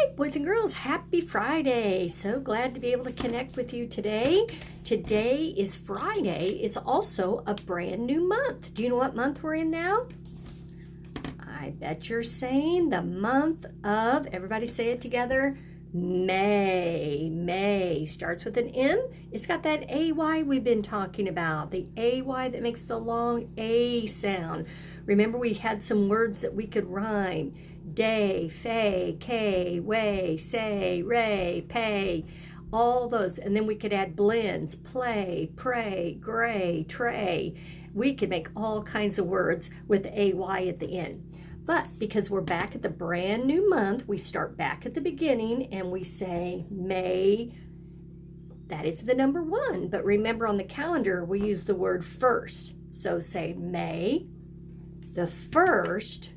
right, boys and girls, happy Friday. So glad to be able to connect with you today. Today is Friday. It's also a brand new month. Do you know what month we're in now? I bet you're saying the month of, everybody say it together, May. May starts with an M. It's got that AY we've been talking about, the AY that makes the long A sound. Remember, we had some words that we could rhyme. Day, fay, kay, way, say, ray, pay, all those. And then we could add blends, play, pray, gray, tray. We could make all kinds of words with AY at the end. But because we're back at the brand new month, we start back at the beginning and we say May. That is the number 1. But remember, on the calendar, we use the word first. So say May the 1st.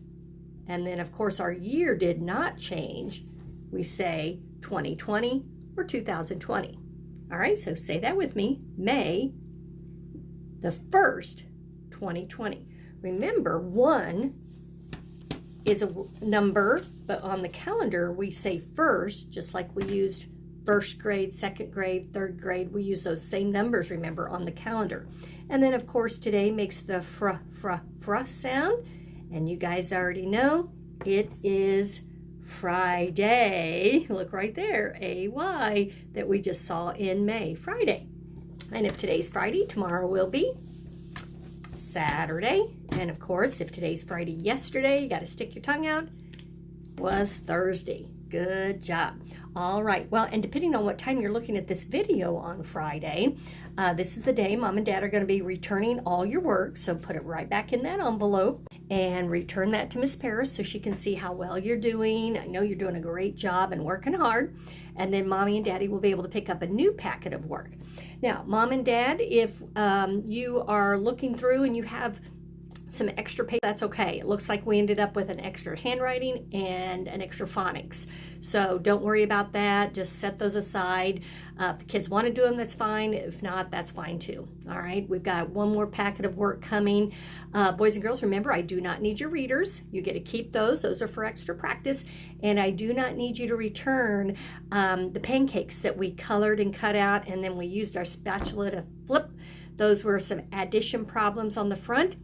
And then, of course, our year did not change. We say 2020 or 2020. All right, so say that with me. May the 1st, 2020. Remember, 1 is a number, but on the calendar, we say first, just like we used first grade, second grade, third grade. We use those same numbers, remember, on the calendar. And then, of course, today makes the fr sound. And you guys already know it is Friday. Look right there, AY, that we just saw in May, Friday. And if today's Friday, tomorrow will be Saturday. And of course, if today's Friday, yesterday, you got to stick your tongue out, was Thursday. Good job. All right. Well, and depending on what time you're looking at this video on Friday, this is the day Mom and Dad are going to be returning all your work. So put it right back in that envelope and return that to Miss Paris so she can see how well you're doing. I know you're doing a great job and working hard. And then Mommy and Daddy will be able to pick up a new packet of work. Now, Mom and Dad, if you are looking through and you have some extra paper, that's okay. It looks like we ended up with an extra handwriting and an extra phonics. So don't worry about that. Just set those aside. If the kids want to do them, that's fine. If not, that's fine too. All right, we've got one more packet of work coming. Boys and girls, remember, I do not need your readers. You get to keep those. Those are for extra practice. And I do not need you to return the pancakes that we colored and cut out, and then we used our spatula to flip. Those were some addition problems on the front.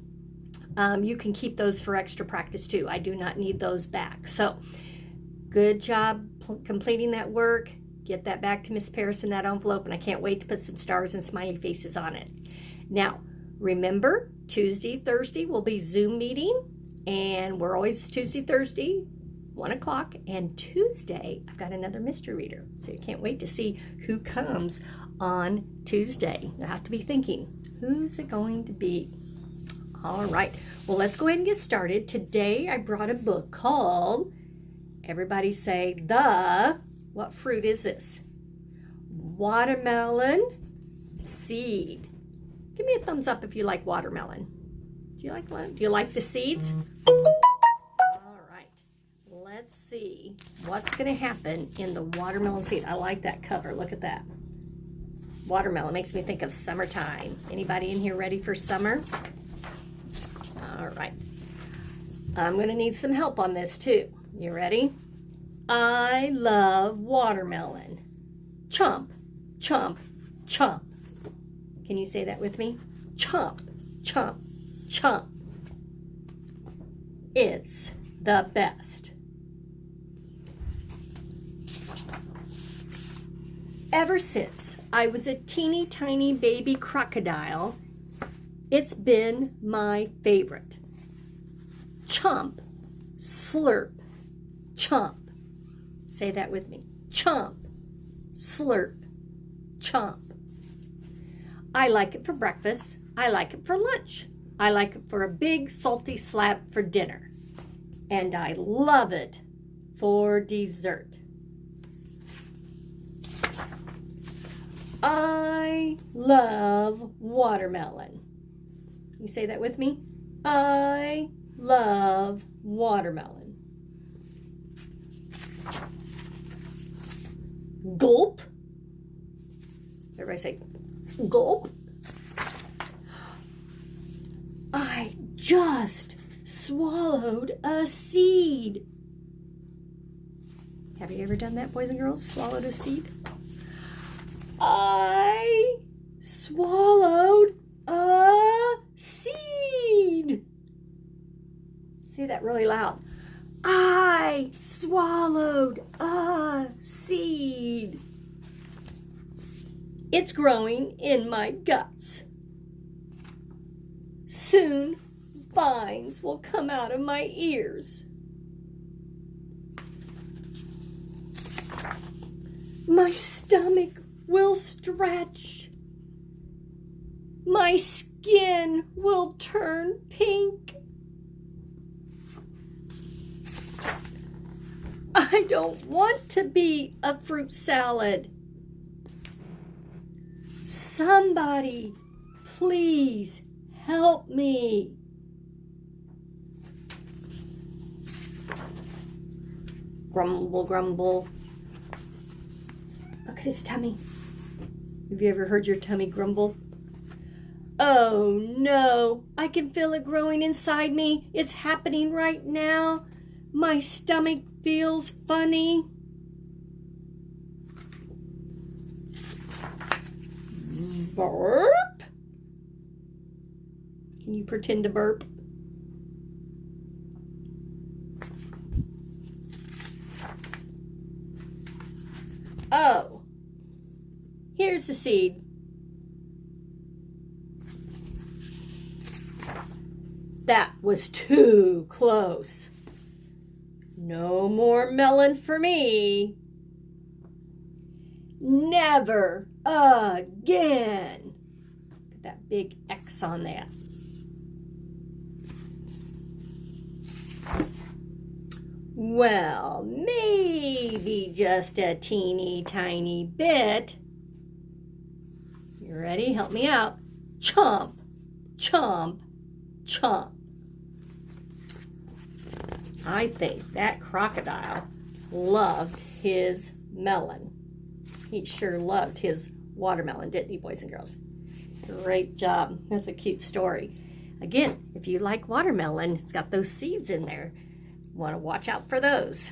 You can keep those for extra practice too. I do not need those back. So good job completing that work. Get that back to Miss Paris in that envelope, and I can't wait to put some stars and smiley faces on it. Now, remember, Tuesday, Thursday will be Zoom meeting, and we're always Tuesday, Thursday, 1 o'clock, and Tuesday, I've got another mystery reader. So you can't wait to see who comes on Tuesday. You have to be thinking, who's it going to be? All right, well, let's go ahead and get started. Today, I brought a book called, everybody say, what fruit is this? Watermelon seed. Give me a thumbs up if you like watermelon. Do you like one? Do you like the seeds? All right, let's see what's going to happen in the watermelon seed. I like that cover. Look at that. Watermelon makes me think of summertime. Anybody in here ready for summer? All right. I'm going to need some help on this too. You ready? I love watermelon. Chomp, chomp, chomp. Can you say that with me? Chomp, chomp, chomp. It's the best. Ever since I was a teeny tiny baby crocodile, it's been my favorite. Chomp, slurp, chomp. Say that with me. Chomp, slurp, chomp. I like it for breakfast. I like it for lunch. I like it for a big salty slab for dinner. And I love it for dessert. I love watermelon. You say that with me? I love watermelon. Gulp. Everybody say gulp. I just swallowed a seed. Have you ever done that, boys and girls? Swallowed a seed? I swallowed a seed. Say that really loud. I swallowed a seed. It's growing in my guts. Soon, vines will come out of my ears. My stomach will stretch. My skin will turn pink. I don't want to be a fruit salad. Somebody, please help me. Grumble, grumble. Look at his tummy. Have you ever heard your tummy grumble? Oh no, I can feel it growing inside me. It's happening right now. My stomach feels funny. Burp? Can you pretend to burp? Oh, here's the seed. That was too close. No more melon for me. Never again. Put that big X on that. Well, maybe just a teeny tiny bit. You ready? Help me out. Chomp, chomp, chomp. I think that crocodile loved his melon. He sure loved his watermelon, didn't he, boys and girls? Great job. That's a cute story. Again, if you like watermelon, it's got those seeds in there. Want to watch out for those.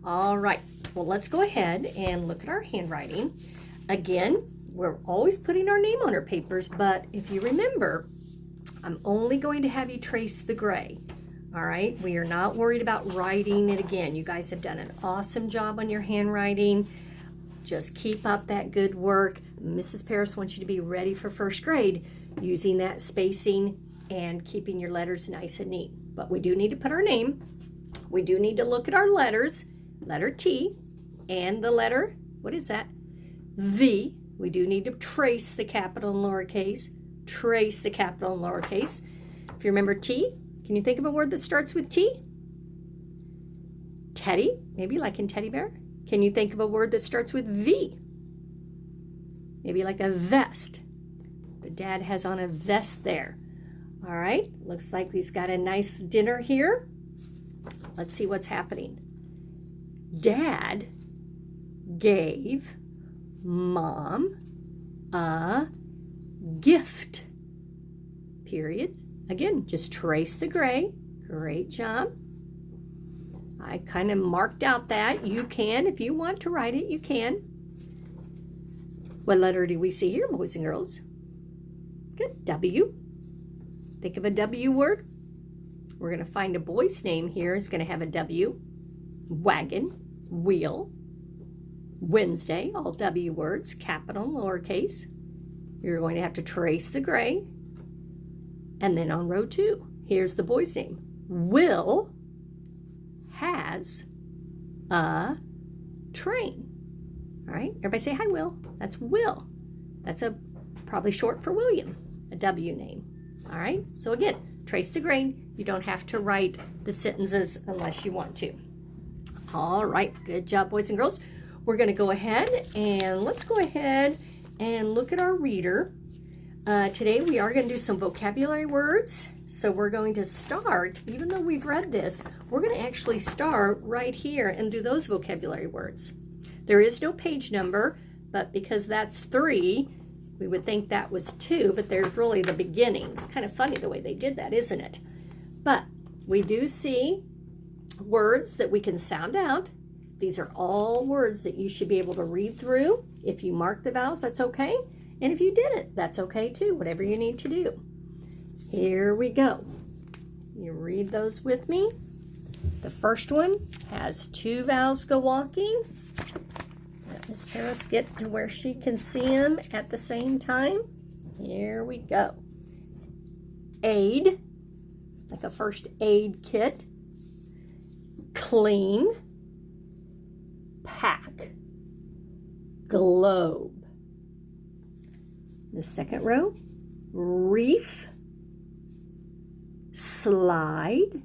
All right. Well, let's go ahead and look at our handwriting. Again, we're always putting our name on our papers, but if you remember, I'm only going to have you trace the gray. All right, we are not worried about writing it again. You guys have done an awesome job on your handwriting. Just keep up that good work. Mrs. Paris wants you to be ready for first grade using that spacing and keeping your letters nice and neat. But we do need to put our name. We do need to look at our letters, letter T and the letter, what is that? V. We do need to trace the capital and lowercase. Trace the capital and lowercase. If you remember T, can you think of a word that starts with T? Teddy, maybe like in teddy bear. Can you think of a word that starts with V? Maybe like a vest. The dad has on a vest there. All right, looks like he's got a nice dinner here. Let's see what's happening. Dad gave Mom a gift. Period. Again, just trace the gray. Great job. I kind of marked out that. You can, if you want to write it, you can. What letter do we see here, boys and girls? Good. W. Think of a W word. We're going to find a boy's name here. It's going to have a W. Wagon, wheel, Wednesday, all W words, capital and lowercase. You're going to have to trace the gray. And then on row 2, here's the boy's name. Will has a train. All right, everybody say hi, Will. That's Will. That's probably short for William, a W name. All right, so again, trace the grain. You don't have to write the sentences unless you want to. All right, good job, boys and girls. We're going to go ahead and let's go ahead and look at our reader. Today we are going to do some vocabulary words. So we're going to start, even though we've read this, we're going to actually start right here and do those vocabulary words. There is no page number, but because that's 3, we would think that was 2, but there's really the beginnings. It's kind of funny the way they did that, isn't it? But we do see words that we can sound out. These are all words that you should be able to read through. If you mark the vowels, that's okay. And if you didn't, that's okay too, whatever you need to do. Here we go. You read those with me. The first one has 2 vowels go walking. Let Miss Harris get to where she can see them at the same time. Here we go. Aid, like a first aid kit. Clean. Pack. Globe. The second row, reef. Slide.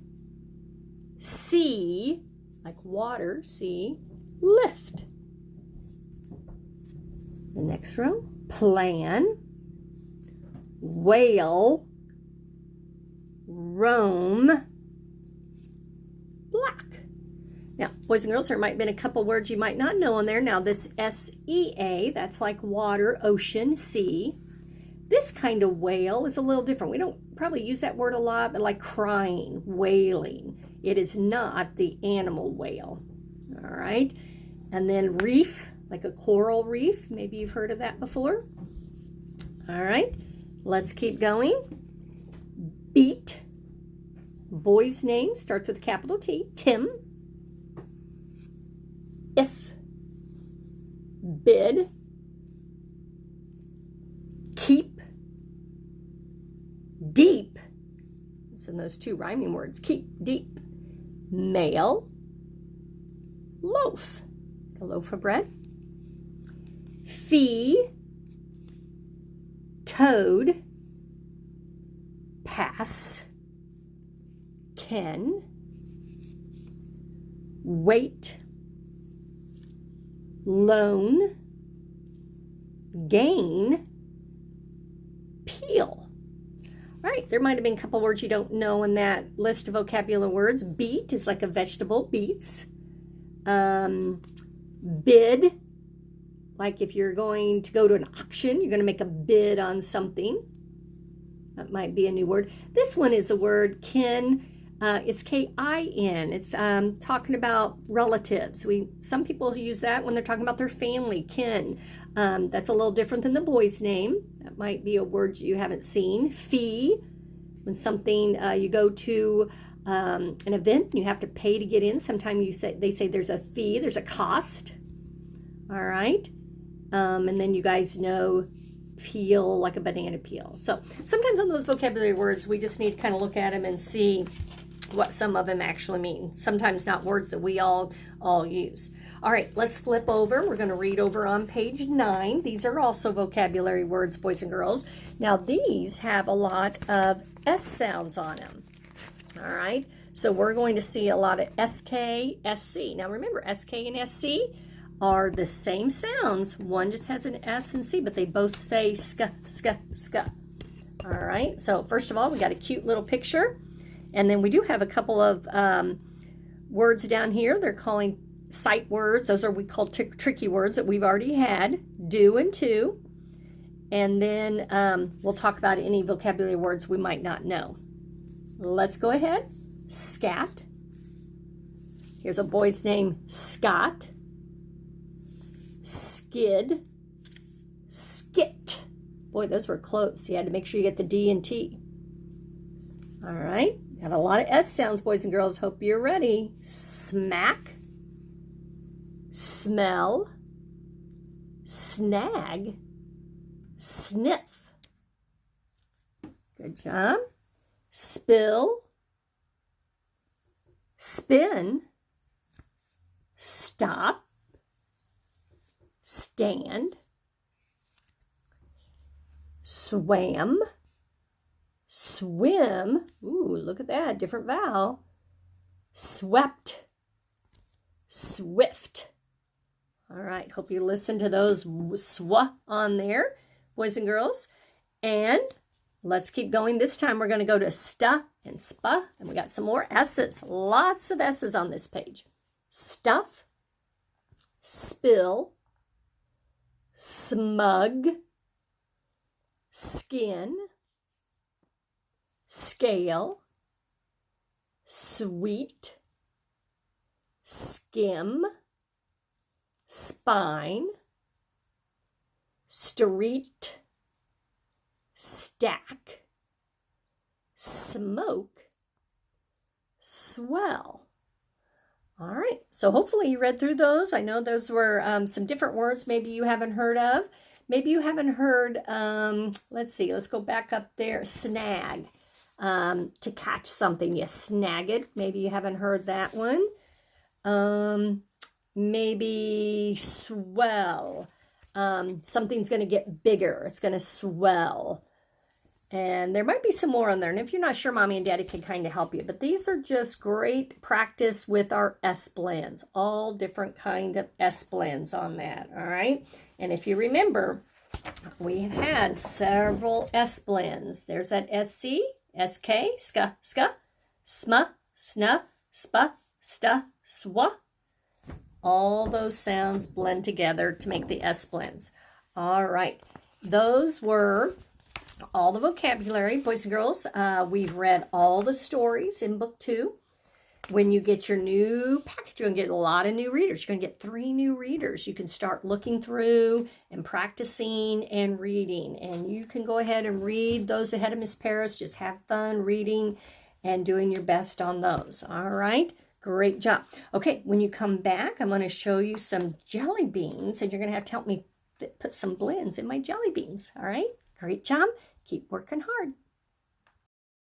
Sea, like water, sea. Lift. The next row, plan. Whale. Roam. Black. Now, boys and girls, there might have been a couple words you might not know on there. Now, this S-E-A, that's like water, ocean, sea. This kind of whale is a little different. We don't probably use that word a lot, but like crying, wailing. It is not the animal whale. All right. And then reef, like a coral reef. Maybe you've heard of that before. All right. Let's keep going. Beat. Boy's name starts with a capital T. Tim. If. Bid. Keep. Deep. So those 2 rhyming words. Keep, deep. Mail. Loaf. A loaf of bread. Fee. Toad. Pass. Ken. Wait. Loan. Gain. Peel. All right, there might have been a couple words you don't know in that list of vocabulary words. Beet is like a vegetable, beets. Bid, like if you're going to go to an auction, you're going to make a bid on something. That might be a new word. This one is a word, kin. It's K-I-N. It's talking about relatives. Some people use that when they're talking about their family, kin. That's a little different than the boy's name. That might be a word you haven't seen. Fee, when something you go to an event, you have to pay to get in. Sometimes they say there's a fee, there's a cost. All right, and then you guys know peel, like a banana peel. So sometimes on those vocabulary words, we just need to kind of look at them and see what some of them actually mean. Sometimes not words that we all use. All right, let's flip over. We're going to read over on page 9. These are also vocabulary words, boys and girls. Now, these have a lot of S sounds on them. All right, so we're going to see a lot of SK, SC. Now, remember, SK and SC are the same sounds. One just has an S and C, but they both say ska, ska, ska. All right, so first of all, we got a cute little picture. And then we do have a couple of words down here. They're calling sight words. Those are we call tricky words that we've already had, do and to. And then we'll talk about any vocabulary words we might not know. Let's go ahead. Scat. Here's a boy's name, Scott. Skid. Skit. Boy, those were close. You had to make sure you get the D and T. All right. Got a lot of S sounds, boys and girls. Hope you're ready. Smack. Smell. Snag. Sniff. Good job. Spill. Spin. Stop. Stand. Swam. Swim. Ooh, look at that. Different vowel. Swept. Swift. All right. Hope you listen to those swa on there, boys and girls. And let's keep going. This time we're going to go to sta and spa. And we got some more S's. Lots of S's on this page. Stuff. Spill. Smug. Skin. Scale. Sweet. Skim. spine, street, stack, smoke, swell. All right, so hopefully you read through those. I know those were some different words maybe you haven't heard of. Maybe you haven't heard, let's see, let's go back up there, snag, to catch something. You snag it. Maybe you haven't heard that one. Maybe swell. Something's going to get bigger. It's going to swell. And there might be some more on there. And if you're not sure, Mommy and Daddy can kind of help you. But these are just great practice with our S-blends. All different kind of S-blends on that. All right. And if you remember, we have had several S-blends. There's that SC, SK, ska, ska, sma, sna, spa, sta, swa. All those sounds blend together to make the S-blends. All right. Those were all the vocabulary, boys and girls. We've read all the stories in book 2. When you get your new package, you're going to get a lot of new readers. You're going to get 3 new readers. You can start looking through and practicing and reading. And you can go ahead and read those ahead of Miss Paris. Just have fun reading and doing your best on those. All right? Great job. Okay, when you come back, I'm going to show you some jelly beans. And you're going to have to help me put some blends in my jelly beans. All right? Great job. Keep working hard.